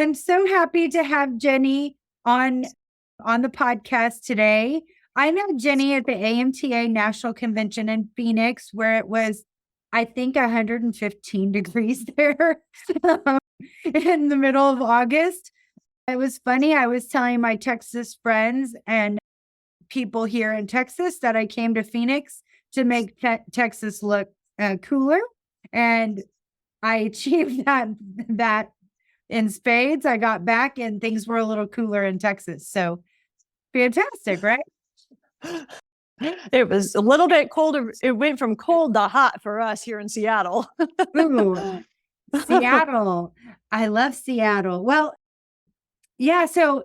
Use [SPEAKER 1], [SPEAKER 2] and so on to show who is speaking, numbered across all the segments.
[SPEAKER 1] I'm so happy to have Jenny on the podcast today. I met Jenny at the AMTA National Convention in Phoenix, where it was, I think, 115 degrees there in the middle of August. It was funny. I was telling my Texas friends and people here in Texas that I came to Phoenix to make Texas look cooler. And I achieved that in spades. I got back and things were a little cooler in Texas. So fantastic, right?
[SPEAKER 2] It was a little bit colder. It went from cold to hot for us here in Seattle.
[SPEAKER 1] Ooh, Seattle. I love Seattle. Well, yeah. So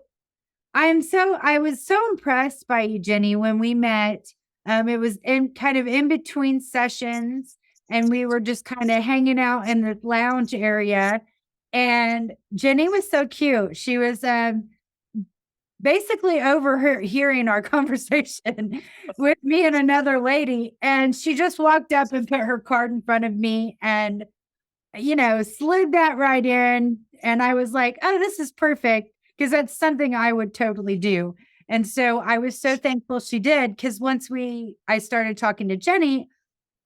[SPEAKER 1] I was so impressed by you, Jenny, when we met. It was in between sessions, and we were just kind of hanging out in the lounge area. And Jenny was so cute. She was basically overhearing our conversation with me and another lady. And she just walked up and put her card in front of me and, slid that right in. And I was like, oh, this is perfect, because that's something I would totally do. And so I was so thankful she did, because once I started talking to Jenny,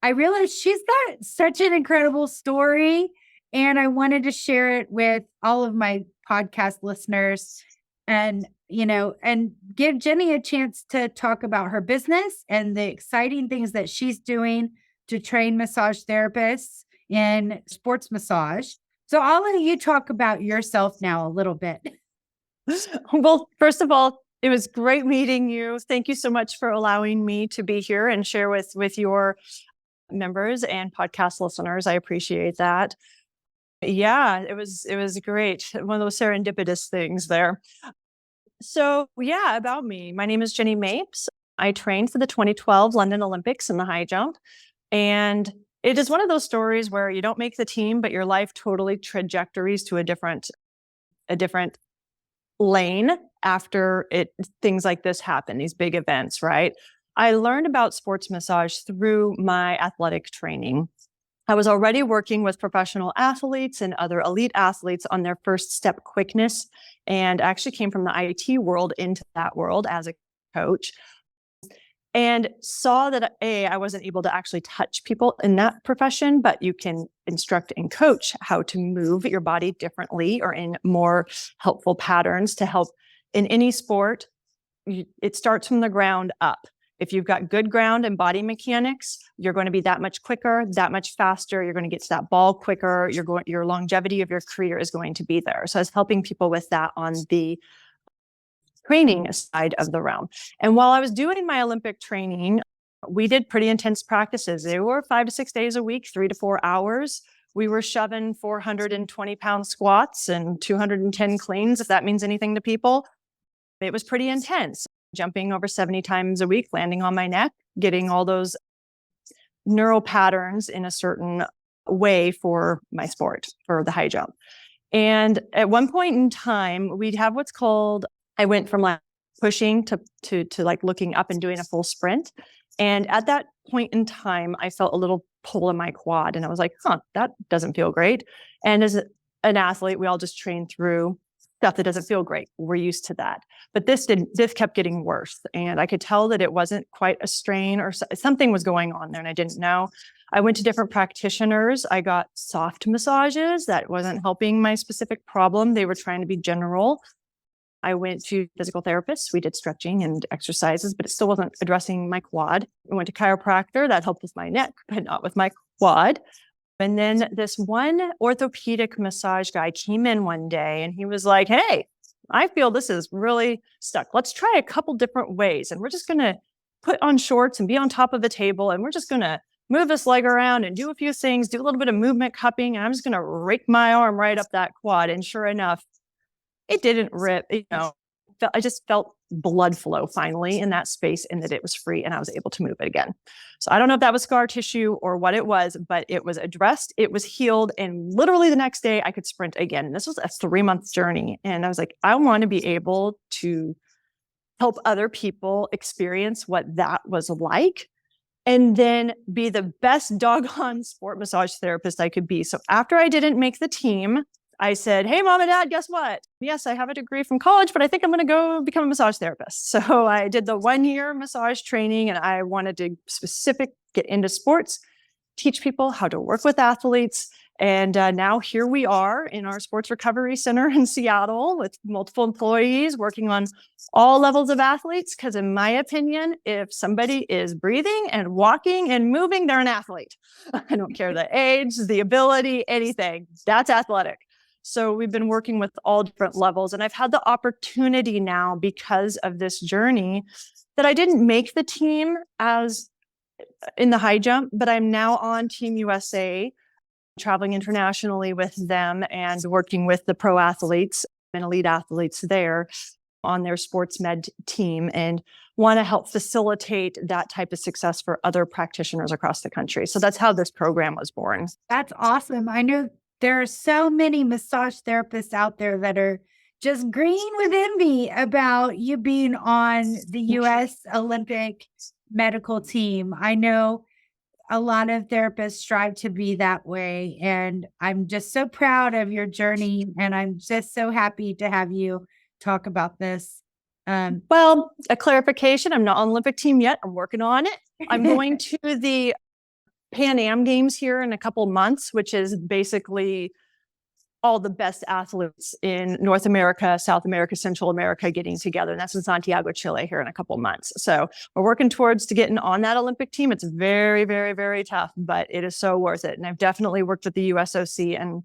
[SPEAKER 1] I realized she's got such an incredible story. And I wanted to share it with all of my podcast listeners and give Jenny a chance to talk about her business and the exciting things that she's doing to train massage therapists in sports massage. So I'll let you talk about yourself now a little bit.
[SPEAKER 2] Well, first of all, it was great meeting you. Thank you so much for allowing me to be here and share with your members and podcast listeners. I appreciate that. Yeah, it was great. One of those serendipitous things there. So yeah, about me. My name is Jenny Mapes. I trained for the 2012 London Olympics in the high jump. And it is one of those stories where you don't make the team, but your life totally trajectories to a different lane after things like this happen, these big events, right? I learned about sports massage through my athletic training. I was already working with professional athletes and other elite athletes on their first step quickness, and actually came from the IT world into that world as a coach, and saw that I wasn't able to actually touch people in that profession, but you can instruct and coach how to move your body differently or in more helpful patterns to help in any sport. It starts from the ground up. If you've got good ground and body mechanics, you're going to be that much quicker, that much faster. You're going to get to that ball quicker. Your longevity of your career is going to be there. So I was helping people with that on the training side of the realm. And while I was doing my Olympic training, we did pretty intense practices. They were 5 to 6 days a week, 3 to 4 hours. We were shoving 420-pound squats and 210 cleans, if that means anything to people. It was pretty intense. Jumping over 70 times a week, landing on my neck, getting all those neural patterns in a certain way for my sport, for the high jump. And at one point in time, we'd have what's called, I went from like pushing to like looking up and doing a full sprint. And at that point in time, I felt a little pull in my quad, and I was like, that doesn't feel great. And as an athlete, we all just train through stuff that doesn't feel great. We're used to that. But this kept getting worse. And I could tell that it wasn't quite a strain, or something was going on there and I didn't know. I went to different practitioners. I got soft massages that wasn't helping my specific problem. They were trying to be general. I went to physical therapists. We did stretching and exercises, but it still wasn't addressing my quad. I went to chiropractor. That helped with my neck, but not with my quad. And then this one orthopedic massage guy came in one day and he was like, hey, I feel this is really stuck. Let's try a couple different ways. And we're just going to put on shorts and be on top of the table. And we're just going to move this leg around and do a few things, do a little bit of movement cupping. And I'm just going to rake my arm right up that quad. And sure enough, it didn't rip. I just felt blood flow finally in that space, and that it was free and I was able to move it again. So I don't know if that was scar tissue or what it was, but it was addressed, it was healed. And literally the next day I could sprint again. And this was a 3-month journey. And I was like, I want to be able to help other people experience what that was like, and then be the best doggone sport massage therapist I could be. So after I didn't make the team, I said, hey, mom and dad, guess what? Yes, I have a degree from college, but I think I'm going to go become a massage therapist. So I did the 1-year massage training, and I wanted to get into sports, teach people how to work with athletes. And now here we are in our sports recovery center in Seattle with multiple employees working on all levels of athletes. Because in my opinion, if somebody is breathing and walking and moving, they're an athlete. I don't care the age, the ability, anything. That's athletic. So we've been working with all different levels. And I've had the opportunity now, because of this journey, that I didn't make the team as in the high jump, but I'm now on Team USA, traveling internationally with them and working with the pro athletes and elite athletes there on their sports med team, and want to help facilitate that type of success for other practitioners across the country. So that's how this program was born.
[SPEAKER 1] That's awesome. I know there are so many massage therapists out there that are just green with envy about you being on the U.S. Olympic medical team. I know a lot of therapists strive to be that way, and I'm just so proud of your journey, and I'm just so happy to have you talk about this.
[SPEAKER 2] Well, a clarification, I'm not on the Olympic team yet. I'm working on it. I'm going to the Pan Am Games here in a couple months, which is basically all the best athletes in North America, South America, Central America getting together. And that's in Santiago, Chile here in a couple months. So we're working towards to getting on that Olympic team. It's very, very, very tough, but it is so worth it. And I've definitely worked with the USOC and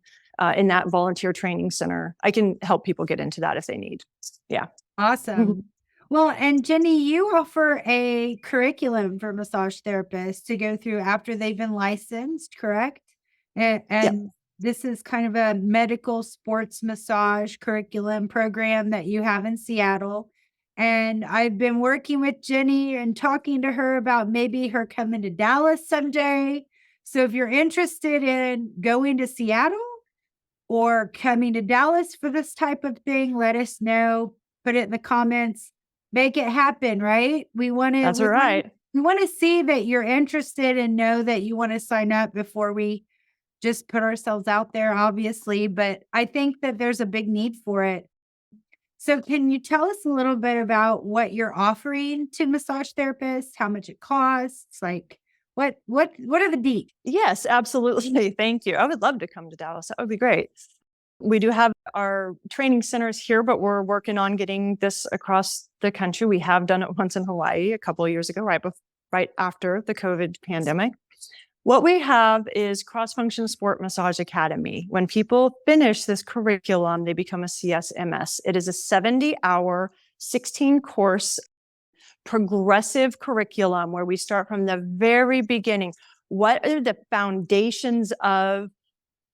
[SPEAKER 2] in that volunteer training center. I can help people get into that if they need. Yeah.
[SPEAKER 1] Awesome. Well, and Jenny, you offer a curriculum for massage therapists to go through after they've been licensed, correct? And
[SPEAKER 2] Yep.
[SPEAKER 1] This is kind of a medical sports massage curriculum program that you have in Seattle. And I've been working with Jenny and talking to her about maybe her coming to Dallas someday. So if you're interested in going to Seattle or coming to Dallas for this type of thing, let us know. Put it in the comments. Make it happen, right? We want to.
[SPEAKER 2] That's right.
[SPEAKER 1] We want to see that you're interested and know that you want to sign up before we just put ourselves out there, obviously. But I think that there's a big need for it. So can you tell us a little bit about what you're offering to massage therapists, how much it costs? Like what are the deets?
[SPEAKER 2] Yes, absolutely. Thank you. I would love to come to Dallas. That would be great. We do have our training centers here, but we're working on getting this across the country. We have done it once in Hawaii a couple of years ago, right after the COVID pandemic. What we have is CrossFunction Sports Massage Academy. When people finish this curriculum, they become a CSMS. It is a 70-hour, 16-course progressive curriculum where we start from the very beginning. What are the foundations of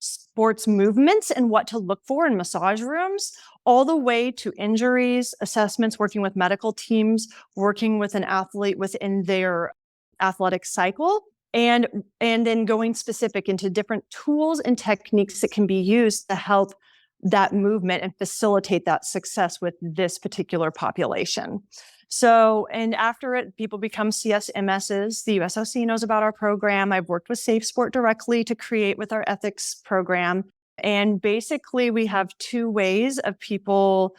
[SPEAKER 2] sports movements and what to look for in massage rooms, all the way to injuries, assessments, working with medical teams, working with an athlete within their athletic cycle, and then going specific into different tools and techniques that can be used to help that movement and facilitate that success with this particular population. So, and after it, people become CSMSs. The USOC knows about our program. I've worked with Safe Sport directly to create with our ethics program. And basically, we have 2 ways of people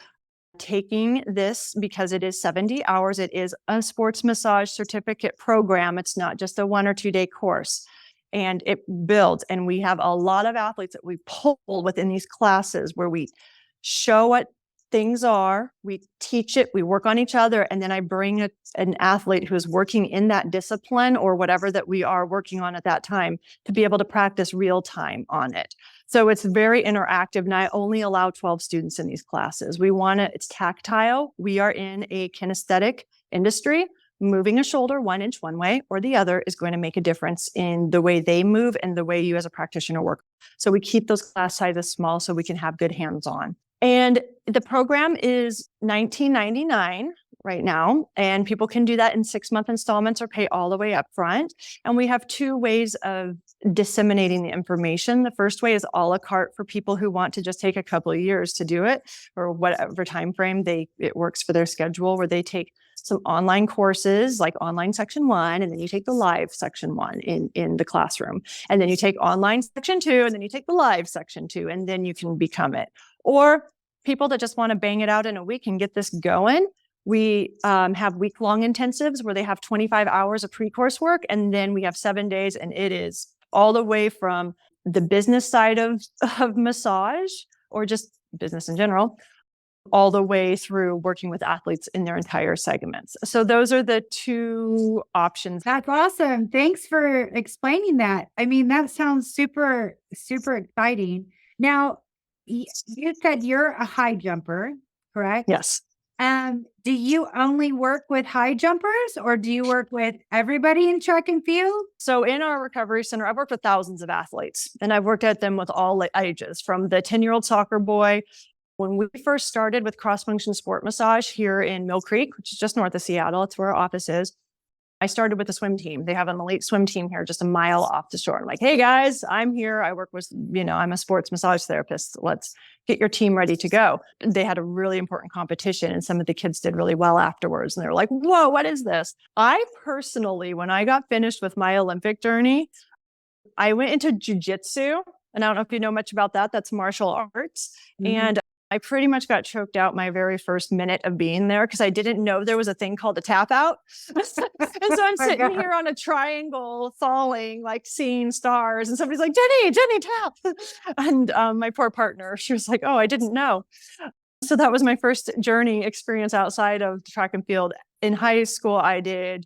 [SPEAKER 2] taking this, because it is 70 hours. It is a sports massage certificate program. It's not just a 1 or 2 day course. And it builds. And we have a lot of athletes that we pull within these classes where we show what things are, we teach it, we work on each other, and then I bring an athlete who's working in that discipline or whatever that we are working on at that time to be able to practice real time on it. So it's very interactive, and I only allow 12 students in these classes. It's tactile. We are in a kinesthetic industry. Moving a shoulder 1 inch one way or the other is going to make a difference in the way they move and the way you as a practitioner work. So we keep those class sizes small so we can have good hands-on. And the program is $19.99. right now. And people can do that in 6-month installments or pay all the way up front. And we have 2 ways of disseminating the information. The first way is a la carte for people who want to just take a couple of years to do it, or whatever time frame it works for their schedule, where they take some online courses like online section 1, and then you take the live section 1 in the classroom. And then you take online section 2, and then you take the live section 2, and then you can become it. Or people that just want to bang it out in a week and get this going. We have week-long intensives where they have 25 hours of pre-course work, and then we have 7 days, and it is all the way from the business side of massage, or just business in general, all the way through working with athletes in their entire segments. So those are the 2 options.
[SPEAKER 1] That's awesome. Thanks for explaining that. I mean, that sounds super, super exciting. Now, you said you're a high jumper, correct?
[SPEAKER 2] Yes.
[SPEAKER 1] Do you only work with high jumpers, or do you work with everybody in track and field?
[SPEAKER 2] So in our recovery center, I've worked with thousands of athletes, and I've worked at them with all ages, from the 10-year-old soccer boy. When we first started with CrossFunction Sports Massage here in Mill Creek, which is just north of Seattle, it's where our office is, I started with a swim team. They have an elite swim team here just a mile off the shore. I'm like, hey guys, I'm here. I work with, I'm a sports massage therapist. Let's get your team ready to go. They had a really important competition, and some of the kids did really well afterwards. And they were like, whoa, what is this? I personally, when I got finished with my Olympic journey, I went into jujitsu. And I don't know if you know much about that. That's martial arts. Mm-hmm. And I pretty much got choked out my very first minute of being there, because I didn't know there was a thing called a tap out. And so I'm sitting here on a triangle, falling, like seeing stars. And somebody's like, Jenny, tap. And my poor partner, she was like, oh, I didn't know. So that was my first journey experience outside of track and field. In high school, I did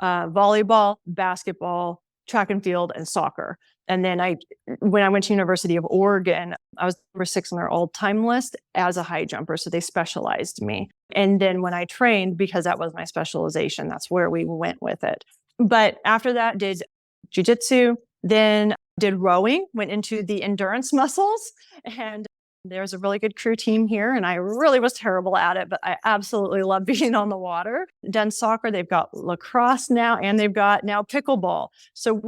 [SPEAKER 2] volleyball, basketball, track and field, and soccer. And then when I went to University of Oregon, I was number 6 on their all-time list as a high jumper. So they specialized me. And then when I trained, because that was my specialization, that's where we went with it. But after that, did jiu-jitsu, then did rowing, went into the endurance muscles. And there's a really good crew team here, and I really was terrible at it, but I absolutely love being on the water. Done soccer, they've got lacrosse now, and they've got now pickleball. So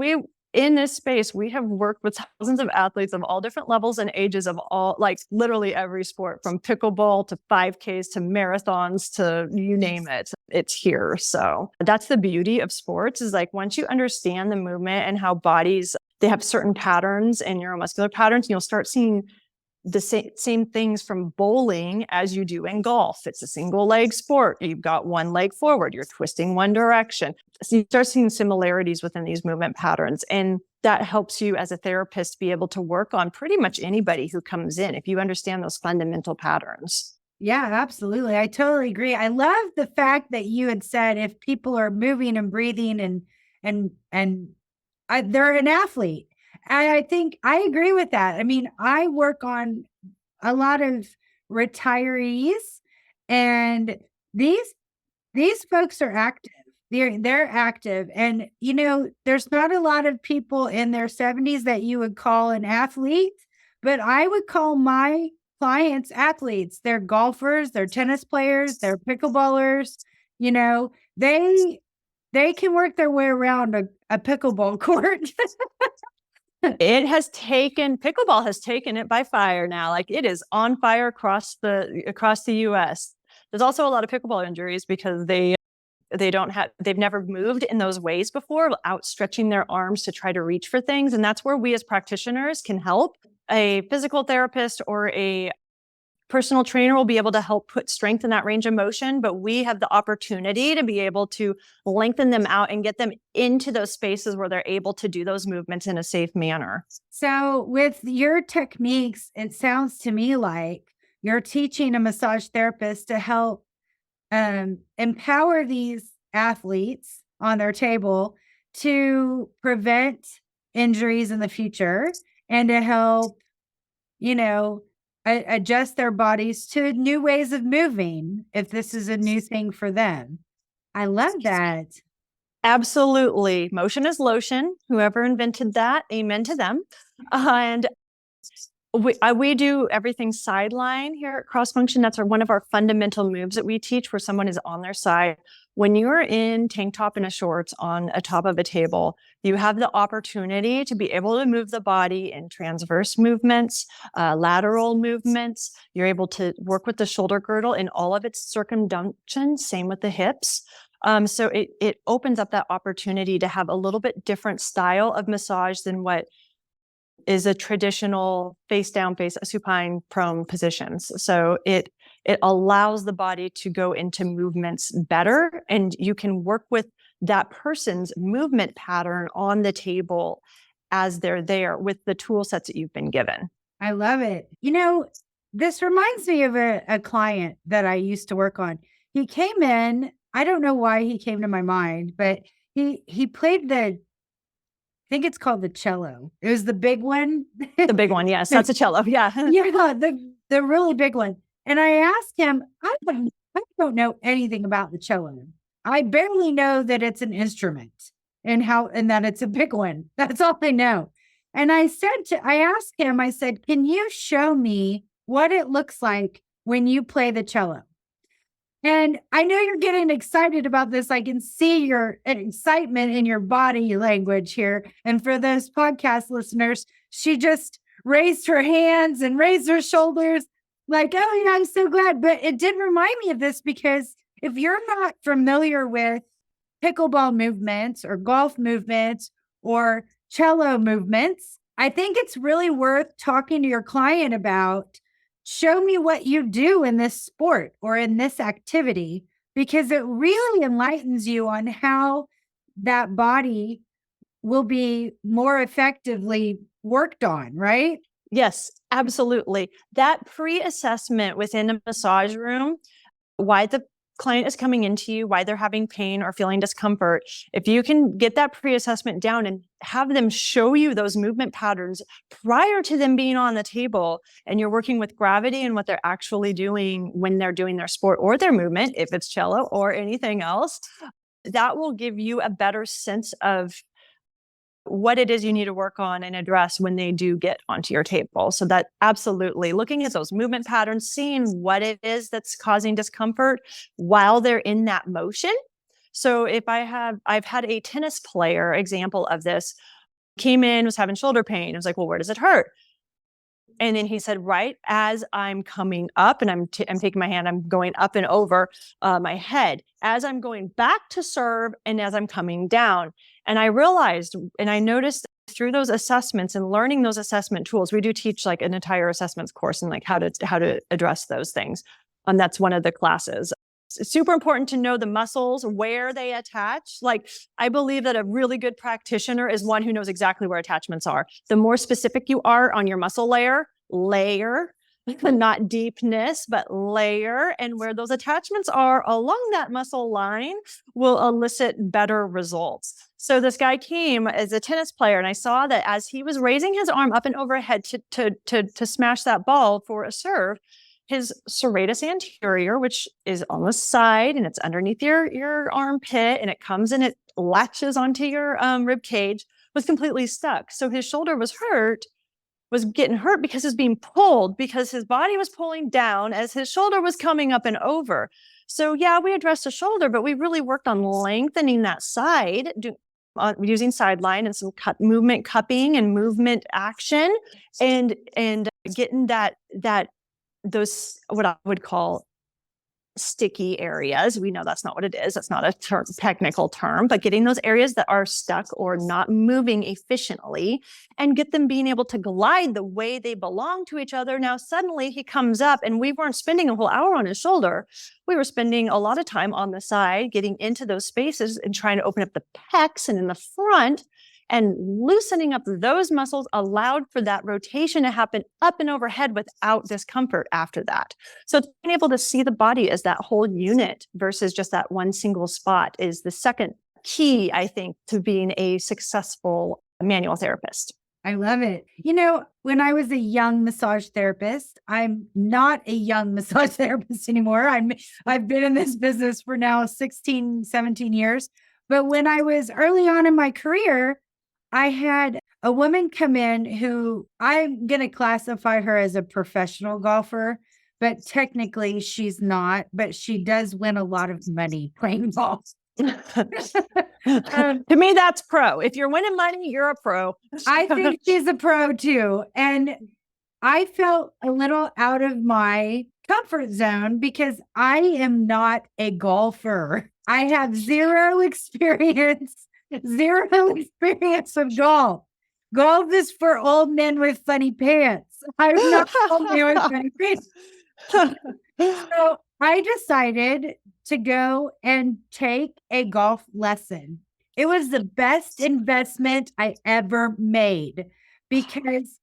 [SPEAKER 2] in this space, we have worked with thousands of athletes of all different levels and ages, of all, like literally every sport, from pickleball to 5Ks to marathons to you name it. It's here. So that's the beauty of sports, is like once you understand the movement and how bodies, they have certain patterns and neuromuscular patterns, you'll start seeing the same things from bowling as you do in golf. It's a single leg sport. You've got one leg forward, you're twisting one direction. So you start seeing similarities within these movement patterns. And that helps you as a therapist be able to work on pretty much anybody who comes in, if you understand those fundamental patterns.
[SPEAKER 1] Yeah, absolutely. I totally agree. I love the fact that you had said if people are moving and breathing and they're an athlete. I think I agree with that. I mean, I work on a lot of retirees, and these folks are active. They're active, and there's not a lot of people in their 70s that you would call an athlete, but I would call my clients athletes. They're golfers, they're tennis players, they're pickleballers. They can work their way around a pickleball court.
[SPEAKER 2] Pickleball has taken it by fire now. Like, it is on fire across the US. There's also a lot of pickleball injuries because they've never moved in those ways before, outstretching their arms to try to reach for things. And that's where we as practitioners can help. A physical therapist or a personal trainer will be able to help put strength in that range of motion, but we have the opportunity to be able to lengthen them out and get them into those spaces where they're able to do those movements in a safe manner.
[SPEAKER 1] So with your techniques, it sounds to me like you're teaching a massage therapist to help empower these athletes on their table to prevent injuries in the future, and to help, adjust their bodies to new ways of moving if this is a new thing for them. I love that.
[SPEAKER 2] Absolutely. Motion is lotion. Whoever invented that, amen to them. And We do everything sideline here at CrossFunction. That's one of our fundamental moves that we teach, where someone is on their side. When you're in tank top and a shorts on a top of a table, you have the opportunity to be able to move the body in transverse movements, lateral movements. You're able to work with the shoulder girdle in all of its circumduction, same with the hips. So it opens up that opportunity to have a little bit different style of massage than what is a traditional face down, face supine, prone positions. So it allows the body to go into movements better, and you can work with that person's movement pattern on the table as they're there with the tool sets that you've been given.
[SPEAKER 1] I love it. This reminds me of a client that I used to work on. He came in, I don't know why he came to my mind, but he played I think it's called the cello. It was the big one.
[SPEAKER 2] The big one, yes. That's a cello, yeah.
[SPEAKER 1] Yeah, the really big one. And I asked him, I don't know anything about the cello. I barely know that it's an instrument and that it's a big one. That's all I know. And I asked him, I said, can you show me what it looks like when you play the cello? And I know you're getting excited about this. I can see your excitement in your body language here. And for those podcast listeners, she just raised her hands and raised her shoulders like, oh, yeah, I'm so glad. But it did remind me of this, because if you're not familiar with pickleball movements or golf movements or cello movements, I think it's really worth talking to your client about. Show me what you do in this sport or in this activity, because it really enlightens you on how that body will be more effectively worked on, right?
[SPEAKER 2] Yes, absolutely. That pre-assessment within a massage room, why the client is coming into you, why they're having pain or feeling discomfort, if you can get that pre-assessment down and have them show you those movement patterns prior to them being on the table, and you're working with gravity and what they're actually doing when they're doing their sport or their movement, if it's cello or anything else, that will give you a better sense of what it is you need to work on and address when they do get onto your table. So that absolutely looking at those movement patterns, seeing what it is that's causing discomfort while they're in that motion. So if I've had a tennis player example of this, came in, was having shoulder pain. I was like, well, where does it hurt? And then he said, right as I'm coming up and I'm taking my hand, I'm going up and over my head as I'm going back to serve and as I'm coming down. And I realized, and I noticed through those assessments and learning those assessment tools, we do teach like an entire assessments course and like how to address those things. And that's one of the classes. It's super important to know the muscles, where they attach. Like, I believe that a really good practitioner is one who knows exactly where attachments are. The more specific you are on your muscle layer, not deepness, but layer, and where those attachments are along that muscle line will elicit better results. So this guy came as a tennis player, and I saw that as he was raising his arm up and overhead to smash that ball for a serve, his serratus anterior, which is on the side and it's underneath your armpit, and it comes and it latches onto your rib cage, was completely stuck. So his shoulder was getting hurt because it's being pulled, because his body was pulling down as his shoulder was coming up and over. So yeah, we addressed the shoulder, but we really worked on lengthening that side, using sideline and some movement cupping and movement action, and getting those what I would call sticky areas. We know that's not what it is. That's not a technical term, but getting those areas that are stuck or not moving efficiently and get them being able to glide the way they belong to each other. Now, suddenly he comes up and we weren't spending a whole hour on his shoulder. We were spending a lot of time on the side, getting into those spaces and trying to open up the pecs and in the front. And loosening up those muscles allowed for that rotation to happen up and overhead without discomfort after that. So being able to see the body as that whole unit versus just that one single spot is the second key, I think, to being a successful manual therapist.
[SPEAKER 1] I love it. When I was a young massage therapist, I'm not a young massage therapist anymore. I've been in this business for now 16, 17 years. But when I was early on in my career, I had a woman come in who I'm going to classify her as a professional golfer, but technically she's not, but she does win a lot of money playing golf.
[SPEAKER 2] To me, that's pro. If you're winning money, you're a pro.
[SPEAKER 1] I think she's a pro too. And I felt a little out of my comfort zone because I am not a golfer. I have zero experience of golf. Golf is for old men with funny pants. I'm not old man with funny pants. So I decided to go and take a golf lesson. It was the best investment I ever made because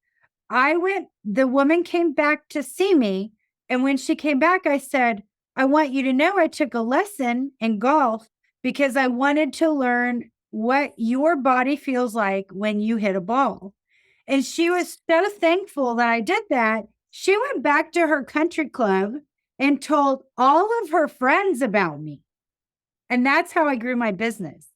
[SPEAKER 1] the woman came back to see me. And when she came back, I said, I want you to know I took a lesson in golf because I wanted to learn what your body feels like when you hit a ball. And she was so thankful that I did that. She went back to her country club and told all of her friends about me. And that's how I grew my business.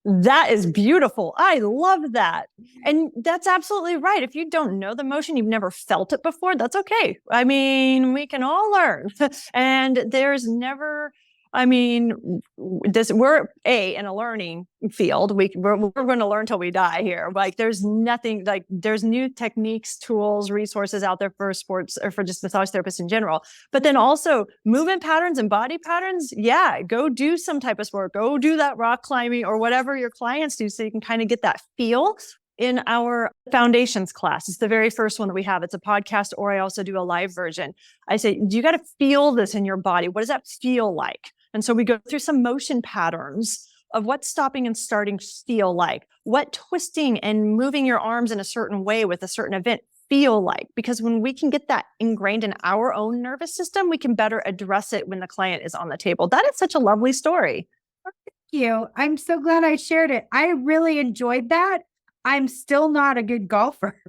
[SPEAKER 2] That is beautiful. I love that. And that's absolutely right. If you don't know the motion, you've never felt it before, that's okay. I mean, we can all learn. And there's never, we're in a learning field. We're going to learn till we die here. Like there's nothing, like there's new techniques, tools, resources out there for sports or for just massage therapists in general. But then also movement patterns and body patterns. Yeah. Go do some type of sport, go do that rock climbing or whatever your clients do. So you can kind of get that feel. In our foundations class, it's the very first one that we have. It's a podcast, or I also do a live version. I say, you got to feel this in your body. What does that feel like? And so we go through some motion patterns of what stopping and starting feel like, what twisting and moving your arms in a certain way with a certain event feel like. Because when we can get that ingrained in our own nervous system, we can better address it when the client is on the table. That is such a lovely story.
[SPEAKER 1] Thank you. I'm so glad I shared it. I really enjoyed that. I'm still not a good golfer.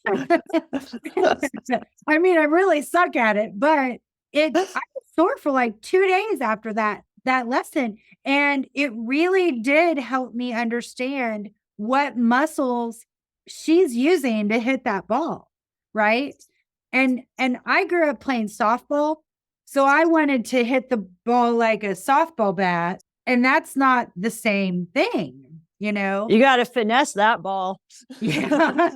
[SPEAKER 1] I really suck at it, but I was sore for like 2 days after that lesson. And it really did help me understand what muscles she's using to hit that ball. Right. And I grew up playing softball. So I wanted to hit the ball like a softball bat. And that's not the same thing. You
[SPEAKER 2] got to finesse that ball.
[SPEAKER 1] Yeah.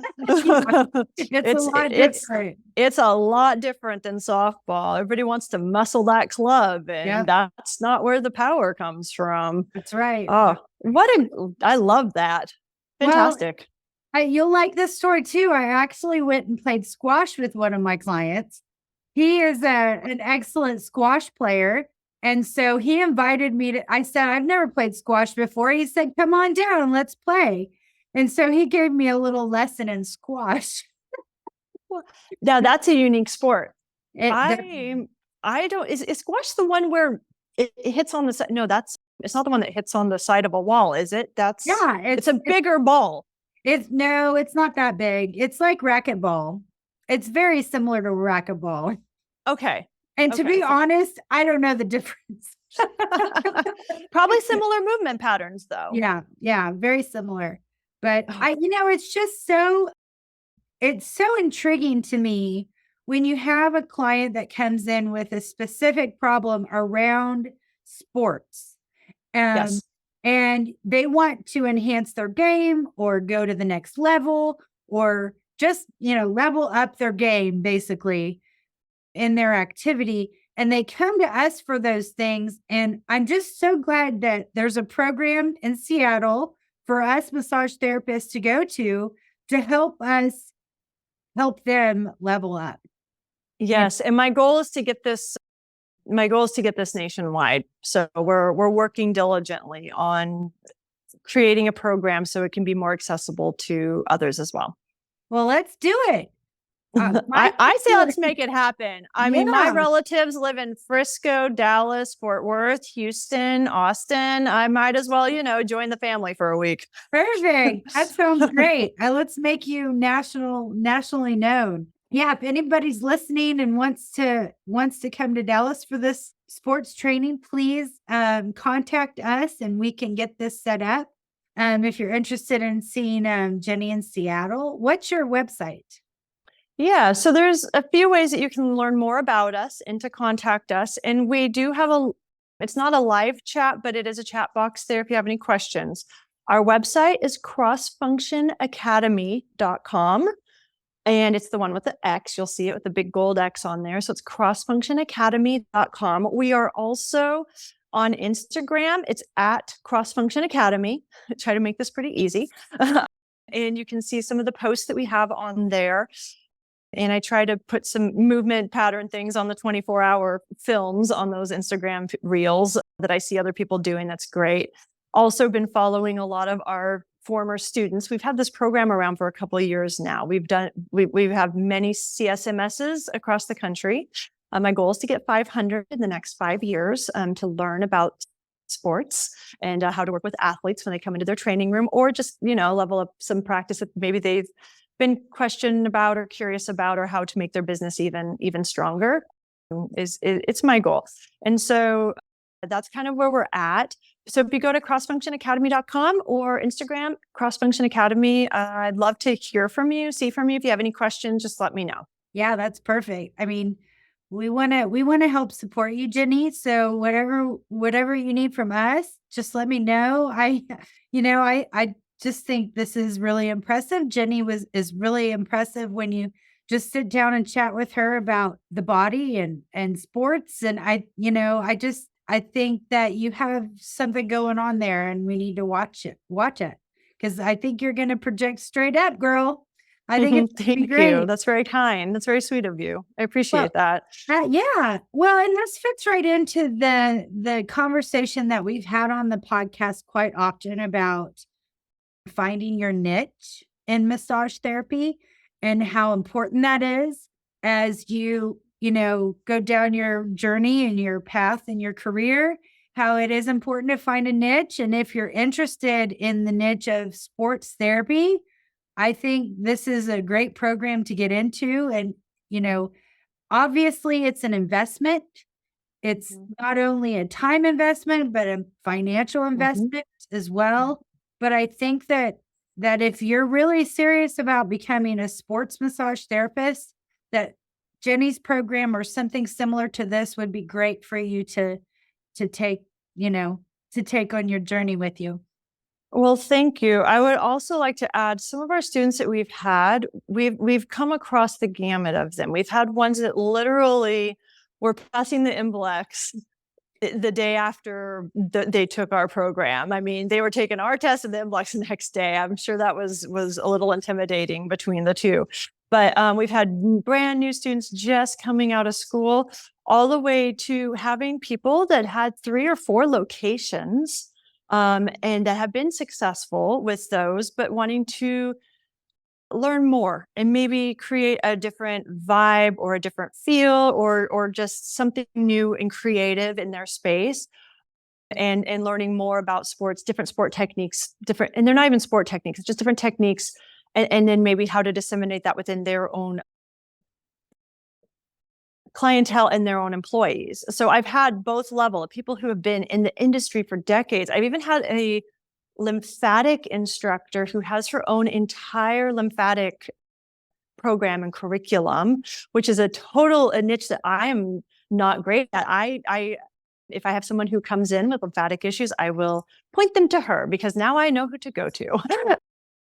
[SPEAKER 1] It's a lot different.
[SPEAKER 2] It's a lot different than softball. Everybody wants to muscle that club, and that's not where the power comes from.
[SPEAKER 1] That's right.
[SPEAKER 2] Oh, I love that. Fantastic.
[SPEAKER 1] Well, you'll like this story too. I actually went and played squash with one of my clients. He is an excellent squash player. And so he invited me I said, I've never played squash before. He said, come on down, let's play. And so he gave me a little lesson in squash.
[SPEAKER 2] Now that's a unique sport. Is squash the one where it hits on the side? No, it's not the one that hits on the side of a wall, is it? It's a bigger ball.
[SPEAKER 1] It's not that big. It's like racquetball. It's very similar to racquetball.
[SPEAKER 2] Okay.
[SPEAKER 1] And to be honest, I don't know the difference.
[SPEAKER 2] Probably similar movement patterns though.
[SPEAKER 1] Yeah, very similar. But it's just it's so intriguing to me when you have a client that comes in with a specific problem around sports.
[SPEAKER 2] Yes.
[SPEAKER 1] And they want to enhance their game or go to the next level or just, level up their game basically in their activity. And they come to us for those things. And I'm just so glad that there's a program in Seattle for us massage therapists to go to help them level up.
[SPEAKER 2] Yes. And my goal is to get this nationwide. So we're working diligently on creating a program so it can be more accessible to others as well.
[SPEAKER 1] Well, let's do it.
[SPEAKER 2] I say let's make it happen. I mean, my relatives live in Frisco, Dallas, Fort Worth, Houston, Austin. I might as well, join the family for a week.
[SPEAKER 1] Perfect. That sounds great. Let's make you nationally known. Yeah, if anybody's listening and wants to come to Dallas for this sports training, please contact us and we can get this set up. if you're interested in seeing Jenny in Seattle. What's your website?
[SPEAKER 2] Yeah, so there's a few ways that you can learn more about us and to contact us. And we do have it's not a live chat, but it is a chat box there if you have any questions. Our website is crossfunctionacademy.com. And it's the one with the X. You'll see it with the big gold X on there. So it's crossfunctionacademy.com. We are also on Instagram. It's at CrossFunction Academy. I try to make this pretty easy. And you can see some of the posts that we have on there. And I try to put some movement pattern things on the 24-hour films on those Instagram reels that I see other people doing. That's great. Also been following a lot of our former students. We've had this program around for a couple of years now. We have many CSMSs across the country. My goal is to get 500 in the next 5 years to learn about sports and how to work with athletes when they come into their training room, or just, level up some practice that maybe they've been questioned about or curious about, or how to make their business even stronger. It's my goal. And so that's kind of where we're at. So if you go to crossfunctionacademy.com or Instagram, CrossFunction Academy, I'd love to hear from you, see from you. If you have any questions, just let me know.
[SPEAKER 1] Yeah, that's perfect. I mean, we want to help support you, Jenny. So whatever you need from us, just let me know. I just think this is really impressive. Jenny is really impressive when you just sit down and chat with her about the body and sports. And I think that you have something going on there, and we need to watch it because I think you're going to project straight up, girl. I think it's
[SPEAKER 2] Thank
[SPEAKER 1] great.
[SPEAKER 2] you. That's very kind. That's very sweet of you. I appreciate that.
[SPEAKER 1] Yeah. Well, and this fits right into the conversation that we've had on the podcast quite often about finding your niche in massage therapy and how important that is as you go down your journey and your path in your career, how it is important to find a niche. And if you're interested in the niche of sports therapy, I think this is a great program to get into. And, obviously it's an investment. It's not only a time investment, but a financial investment as well. But I think that if you're really serious about becoming a sports massage therapist, that Jenny's program or something similar to this would be great for you to take on your journey with you.
[SPEAKER 2] Well, thank you. I would also like to add some of our students that we've had, we've come across the gamut of them. We've had ones that literally were passing the MBLEX the day after they took our program. I mean, they were taking our test and the MBLEX the next day. I'm sure that was a little intimidating between the two. But we've had brand new students just coming out of school, all the way to having people that had 3 or 4 locations and that have been successful with those, but wanting to learn more and maybe create a different vibe or a different feel or just something new and creative in their space, and learning more about sports, different sport techniques, and they're not even sport techniques, it's just different techniques, and then maybe how to disseminate that within their own clientele and their own employees. So I've had both level of people who have been in the industry for decades. I've even had a lymphatic instructor who has her own entire lymphatic program and curriculum, which is a niche that I am not great at. If I have someone who comes in with lymphatic issues, I will point them to her because now I know who to go to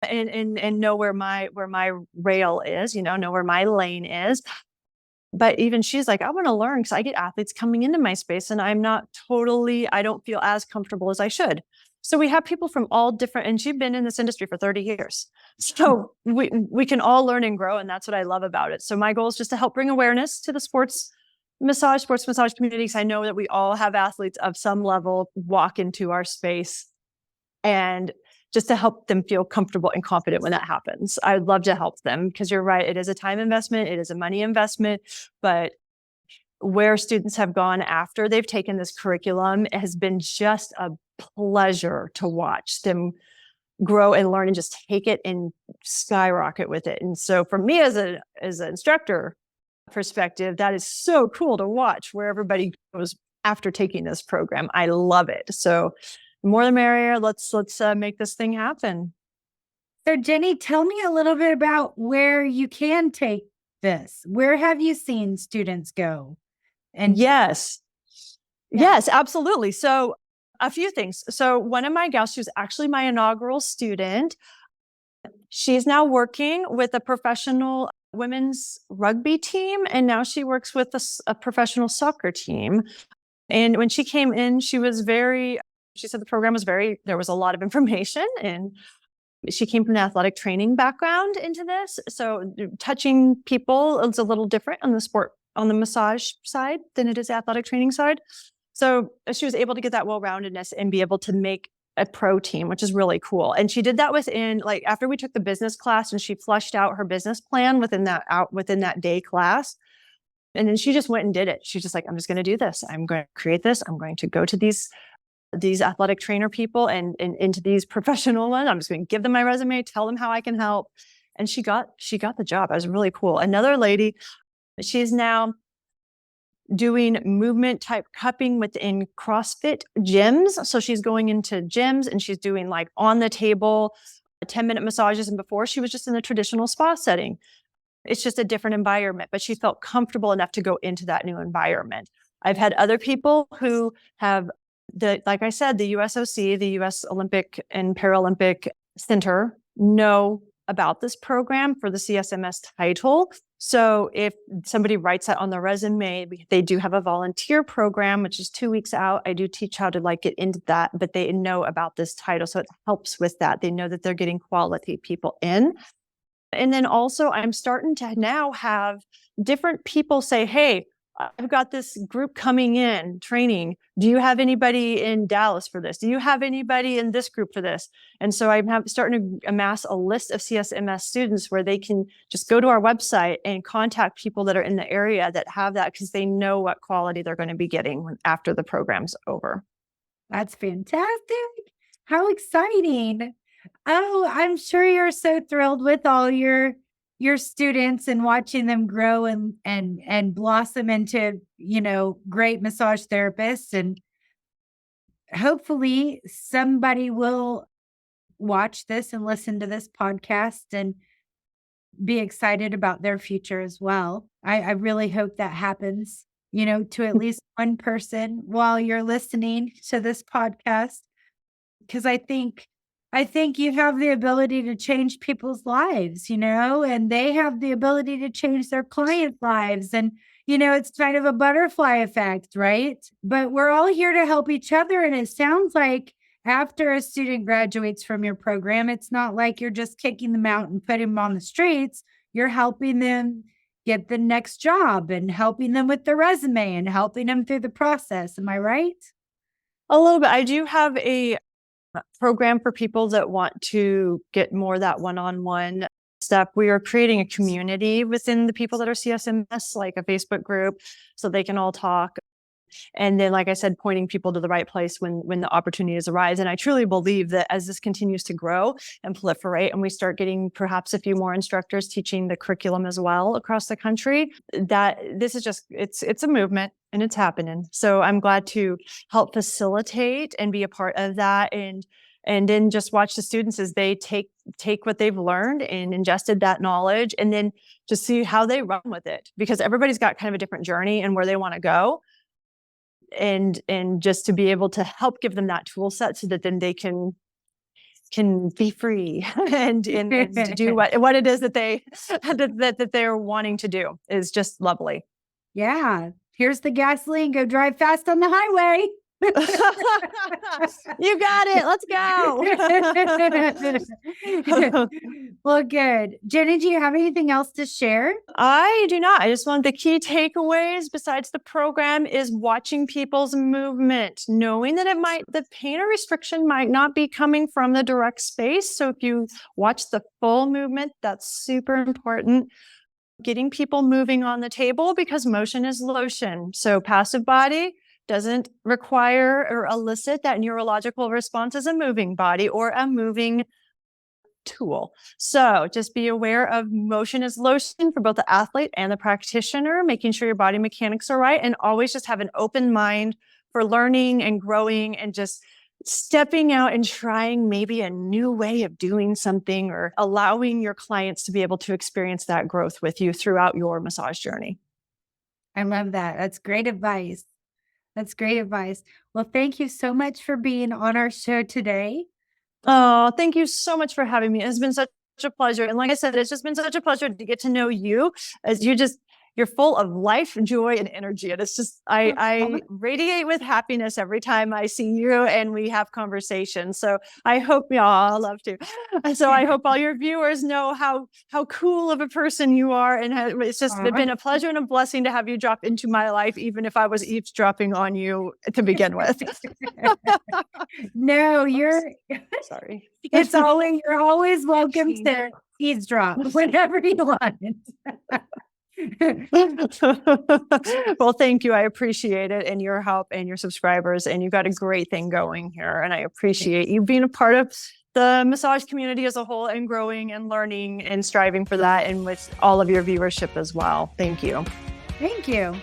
[SPEAKER 2] and know where my rail is, know where my lane is. But even she's like, I want to learn because I get athletes coming into my space and I don't feel as comfortable as I should. So we have people from all different, and she's been in this industry for 30 years. So we can all learn and grow. And that's what I love about it. So my goal is just to help bring awareness to the sports massage communities. I know that we all have athletes of some level walk into our space, and just to help them feel comfortable and confident when that happens. I'd love to help them because you're right. It is a time investment. It is a money investment, but where students have gone after they've taken this curriculum, it has been just a pleasure to watch them grow and learn and just take it and skyrocket with it. And so for me as an instructor perspective, that is so cool to watch where everybody goes after taking this program. I love it. So The more the merrier. Let's make this thing happen.
[SPEAKER 1] So Jenny, tell me a little bit about where you can take this. Where have you seen students go? And
[SPEAKER 2] Yes, absolutely. So a few things. So one of my gals, she was actually my inaugural student. She's now working with a professional women's rugby team, and now she works with a professional soccer team. And when she came in, she said the program was there was a lot of information, and she came from an athletic training background into this. So touching people is a little different on the massage side than it is athletic training side. So she was able to get that well-roundedness and be able to make a pro team, which is really cool. And she did that after we took the business class, and she fleshed out her business plan within that day class. And then she just went and did it. She's just like, I'm just going to do this. I'm going to create this. I'm going to go to these athletic trainer people and into these professional ones. I'm just going to give them my resume, tell them how I can help. And she got the job. It was really cool. Another lady, she's now doing movement type cupping within CrossFit gyms. So she's going into gyms and she's doing like on the table 10-minute massages. And before, she was just in the traditional spa setting. It's just a different environment, but she felt comfortable enough to go into that new environment. I've had other people who have like I said, the USOC, the US Olympic and Paralympic Center, know about this program for the CSMS title. So if somebody writes that on their resume, they do have a volunteer program, which is 2 weeks out. I do teach how to get into that, but they know about this title. So it helps with that. They know that they're getting quality people in. And then also I'm starting to now have different people say, hey, I've got this group coming in training. Do you have anybody in Dallas for this? Do you have anybody in this group for this? And so I'm starting to amass a list of CSMS students where they can just go to our website and contact people that are in the area that have that, because they know what quality they're going to be getting after the program's over.
[SPEAKER 1] That's fantastic. How exciting. Oh, I'm sure you're so thrilled with all your students and watching them grow and blossom into, great massage therapists. And hopefully somebody will watch this and listen to this podcast and be excited about their future as well. I really hope that happens, to at least one person while you're listening to this podcast, because I think you have the ability to change people's lives, and they have the ability to change their clients' lives. And, it's kind of a butterfly effect, right? But we're all here to help each other. And it sounds like after a student graduates from your program, it's not like you're just kicking them out and putting them on the streets. You're helping them get the next job and helping them with the resume and helping them through the process. Am I right?
[SPEAKER 2] A little bit. I do have a program for people that want to get more that one-on-one stuff. We are creating a community within the people that are CSMS, like a Facebook group, so they can all talk. And then, like I said, pointing people to the right place when the opportunities arise. And I truly believe that as this continues to grow and proliferate, and we start getting perhaps a few more instructors teaching the curriculum as well across the country, that this is just, it's a movement and it's happening. So I'm glad to help facilitate and be a part of that. And then just watch the students as they take what they've learned and ingested that knowledge, and then just see how they run with it, because everybody's got kind of a different journey and where they want to go. And just to be able to help give them that tool set so that then they can be free and to do what it is that they're wanting to do is just lovely.
[SPEAKER 1] Yeah. Here's the gasoline. Go drive fast on the highway.
[SPEAKER 2] You got it. Let's go.
[SPEAKER 1] Well, good. Jenny, do you have anything else to share?
[SPEAKER 2] I do not. I just want the key takeaways besides the program is watching people's movement, knowing that the pain or restriction might not be coming from the direct space. So if you watch the full movement, that's super important. Getting people moving on the table, because motion is lotion. So passive body doesn't require or elicit that neurological response as a moving body or a moving tool. So just be aware of motion is lotion for both the athlete and the practitioner, making sure your body mechanics are right, and always just have an open mind for learning and growing, and just stepping out and trying maybe a new way of doing something, or allowing your clients to be able to experience that growth with you throughout your massage journey.
[SPEAKER 1] I love that. That's great advice. That's great advice. Well, thank you so much for being on our show today.
[SPEAKER 2] Oh, thank you so much for having me. It's been such a pleasure. And like I said, it's just been such a pleasure to get to know you, as you're full of life, joy, and energy. And it's just, I radiate with happiness every time I see you and we have conversations. So I hope, I love to. So I hope all your viewers know how cool of a person you are. And it's just been a pleasure and a blessing to have you drop into my life, even if I was eavesdropping on you to begin with.
[SPEAKER 1] No,
[SPEAKER 2] sorry.
[SPEAKER 1] You're always welcome to eavesdrop whenever you want.
[SPEAKER 2] Well, thank you. I appreciate it, and your help and your subscribers, and you've got a great thing going here. And I appreciate you being a part of the massage community as a whole, and growing and learning and striving for that, and with all of your viewership as well. Thank you.
[SPEAKER 1] Thank you.